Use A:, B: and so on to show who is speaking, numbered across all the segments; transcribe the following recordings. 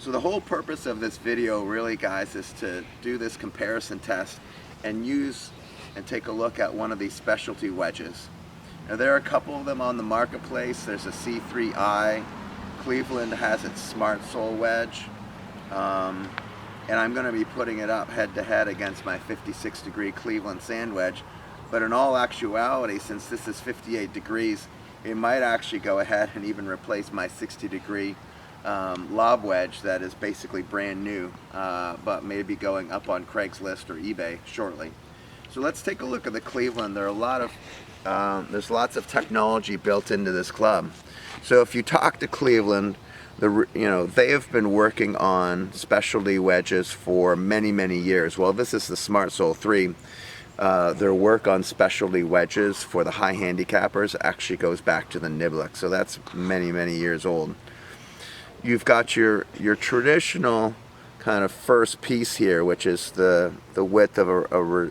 A: So the whole purpose of this video really, guys, is to do this comparison test and use and take a look at one of these specialty wedges. Now there are a couple of them on the marketplace. There's a C3I. Cleveland has its Smart Sole wedge. And I'm going to be putting it up head to head against my 56 degree Cleveland sand wedge. But in all actuality, since this is 58 degrees, it might actually go ahead and even replace my 60 degree lob wedge that is basically brand new, but maybe going up on Craigslist or eBay shortly. So let's take a look at the Cleveland. There are a lot of there's lots of technology built into this club. So if you talk to Cleveland, they have been working on specialty wedges for many years. Well, this is the Smart Sole 3. Their work on specialty wedges for the high handicappers actually goes back to the Niblick, so that's many years old. You've got your traditional kind of first piece here, which is the width of a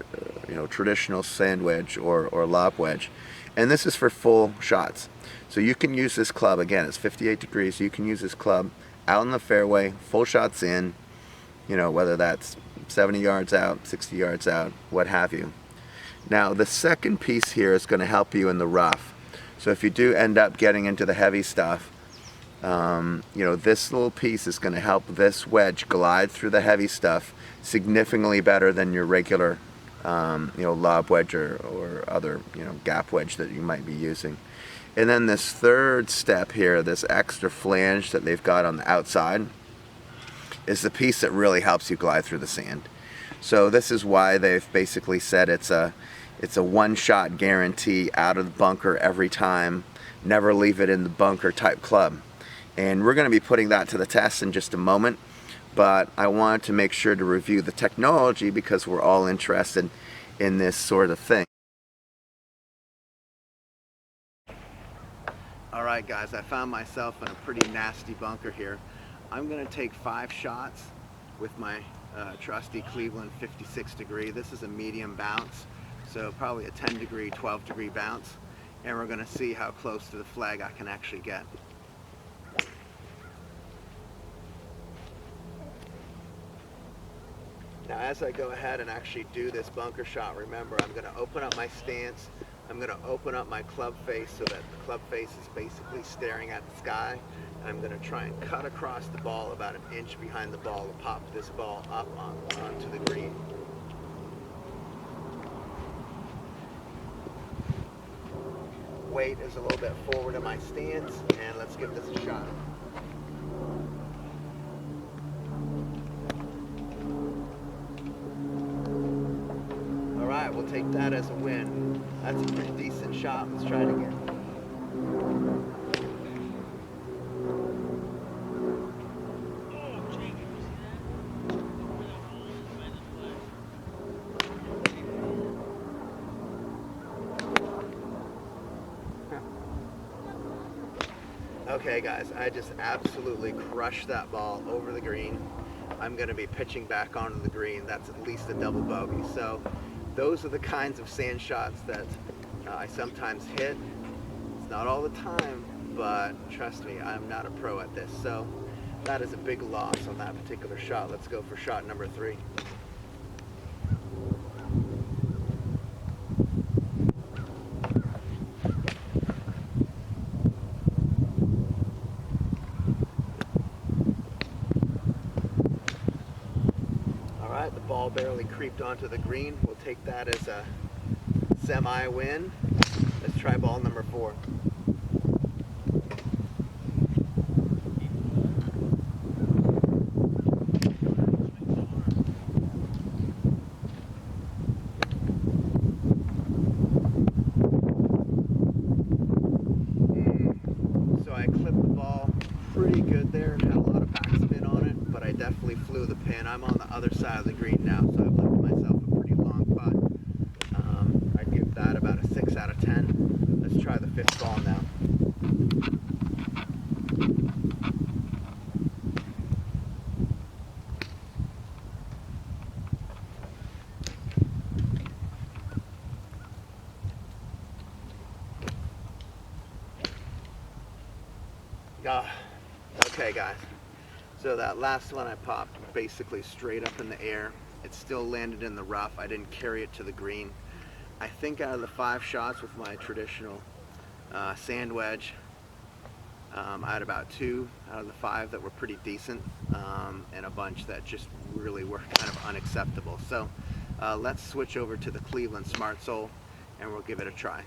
A: traditional sand wedge or lob wedge, and this is for full shots. So you can use this club, again, it's 58 degrees, so you can use this club out in the fairway, full shots in, whether that's 70 yards out, 60 yards out, what have you. Now the second piece here is going to help you in the rough. So if you do end up getting into the heavy stuff, this little piece is going to help this wedge glide through the heavy stuff significantly better than your regular lob wedge or other gap wedge that you might be using. And then this third step here, this extra flange that they've got on the outside, is the piece that really helps you glide through the sand. So this is why they've basically said it's a one-shot guarantee out of the bunker every time, never leave it in the bunker type club. And we're going to be putting that to the test in just a moment, but I wanted to make sure to review the technology because we're all interested in this sort of thing. Alright guys, I found myself in a pretty nasty bunker here. I'm going to take 5 shots with my trusty Cleveland 56 degree. This is a medium bounce, so probably a 10 degree, 12 degree bounce, and we're going to see how close to the flag I can actually get. Now as I go ahead and actually do this bunker shot, remember I'm going to open up my stance. I'm going to open up my club face so that the club face is basically staring at the sky. And I'm going to try and cut across the ball about an inch behind the ball and pop this ball up onto the green. Weight is a little bit forward in my stance, and let's give this a shot. Alright, we'll take that as a win. That's a pretty decent shot. Let's try it again. Okay guys, I just absolutely crushed that ball over the green. I'm going to be pitching back onto the green. That's at least a double bogey. So those are the kinds of sand shots that I sometimes hit. It's not all the time, but trust me, I'm not a pro at this. So that is a big loss on that particular shot. Let's go for shot number 3. Alright, the ball barely creeped onto the green. We'll take that as a semi-win. Let's try ball number 4. So I clipped the ball pretty good there and had a lot of backspin on it, but I definitely flew the pin. I'm on the other side of the green now, so I've left myself a pretty long putt. I'd give that about a 6 out of 10. Let's try the 5th ball now. Okay guys, So that last one I popped basically straight up in the air. It still landed in the rough. I didn't carry it to the green. I think out of the 5 shots with my traditional sand wedge, I had about 2 out of the 5 that were pretty decent, and a bunch that just really were kind of unacceptable. So let's switch over to the Cleveland Smart Sole and we'll give it a try.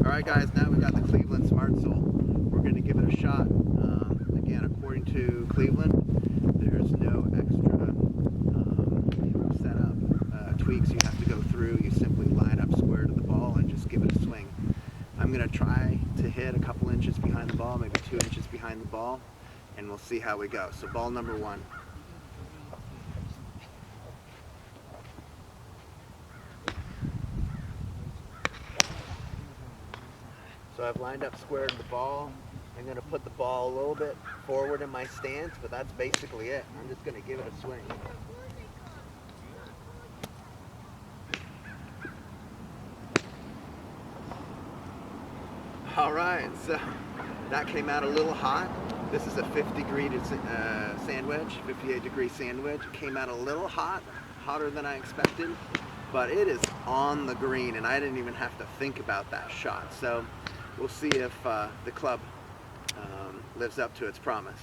A: Alright guys, now we got the Cleveland Smart Sole. We're going to give it a shot. Again, according to Cleveland, there's no extra setup tweaks you have to go through. You simply line up square to the ball and just give it a swing. I'm going to try to hit a couple inches behind the ball, maybe 2 inches behind the ball, and we'll see how we go. So ball number 1. So I've lined up square to the ball. I'm going to put the ball a little bit forward in my stance, but that's basically it. I'm just going to give it a swing. All right, so that came out a little hot. This is a 50-degree sand wedge, 58-degree sand wedge. It came out a little hot, hotter than I expected, but it is on the green, and I didn't even have to think about that shot. So we'll see if the club lives up to its promise.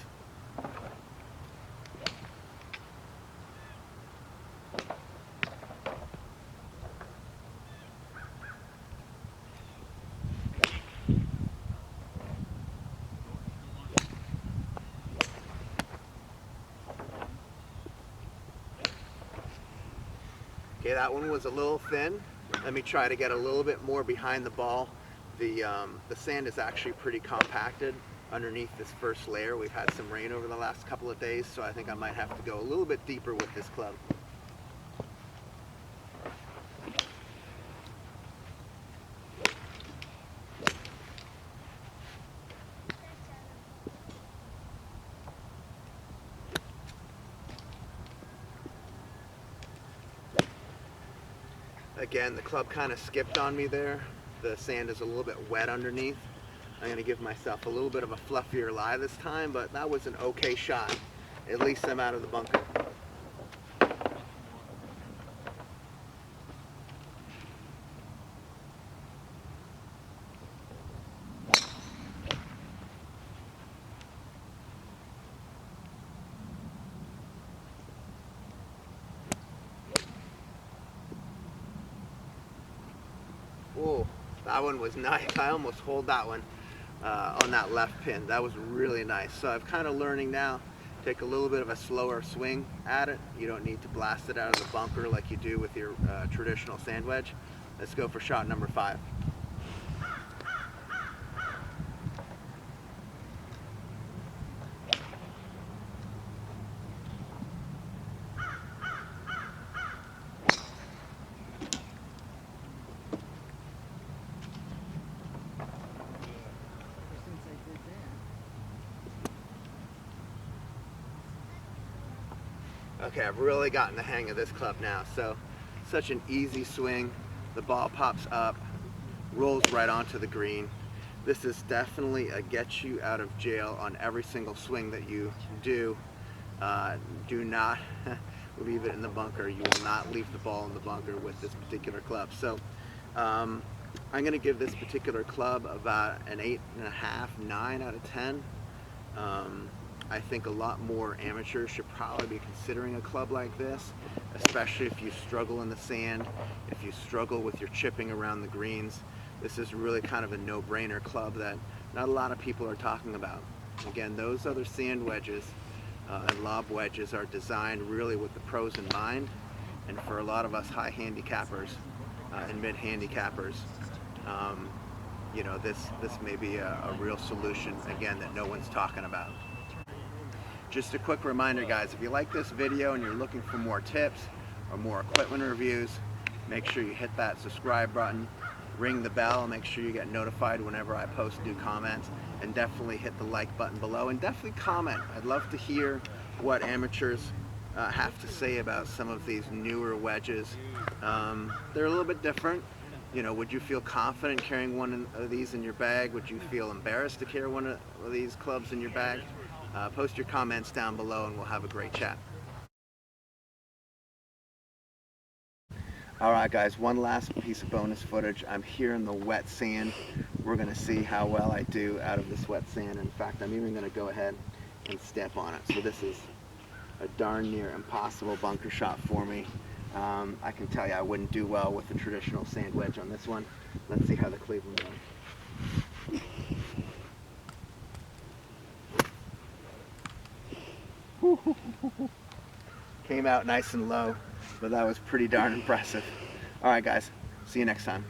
A: Okay, that one was a little thin. Let me try to get a little bit more behind the ball. The sand is actually pretty compacted underneath this first layer. We've had some rain over the last couple of days, so I think I might have to go a little bit deeper with this club. Again, the club kind of skipped on me there. The sand is a little bit wet underneath. I'm going to give myself a little bit of a fluffier lie this time, but that was an okay shot. At least I'm out of the bunker. Oh, that one was nice. I almost hold that one on that left pin. That was really nice. So I'm kind of learning now, take a little bit of a slower swing at it. You don't need to blast it out of the bunker like you do with your traditional sand wedge. Let's go for shot number 5. Okay, I've really gotten the hang of this club now. So, such an easy swing. The ball pops up, rolls right onto the green. This is definitely a get you out of jail on every single swing that you do. Do not leave it in the bunker. You will not leave the ball in the bunker with this particular club. So, I'm going to give this particular club about an 8.5, 9 out of 10. I think a lot more amateurs should probably be considering a club like this, especially if you struggle in the sand, if you struggle with your chipping around the greens. This is really kind of a no-brainer club that not a lot of people are talking about. Again, those other sand wedges and lob wedges are designed really with the pros in mind, and for a lot of us high handicappers and mid handicappers, you know, this may be a real solution, again, that no one's talking about. Just a quick reminder, guys, if you like this video and you're looking for more tips or more equipment reviews, make sure you hit that subscribe button, ring the bell, make sure you get notified whenever I post new comments, and definitely hit the like button below, and definitely comment. I'd love to hear what amateurs have to say about some of these newer wedges. They're a little bit different. You know, would you feel confident carrying one of these in your bag? Would you feel embarrassed to carry one of these clubs in your bag? Post your comments down below and we'll have a great chat. Alright guys, one last piece of bonus footage. I'm here in the wet sand. We're going to see how well I do out of this wet sand. In fact, I'm even going to go ahead and step on it. So this is a darn near impossible bunker shot for me. I can tell you I wouldn't do well with the traditional sand wedge on this one. Let's see how the Cleveland goes. Came out nice and low, but that was pretty darn impressive. Alright guys, see you next time.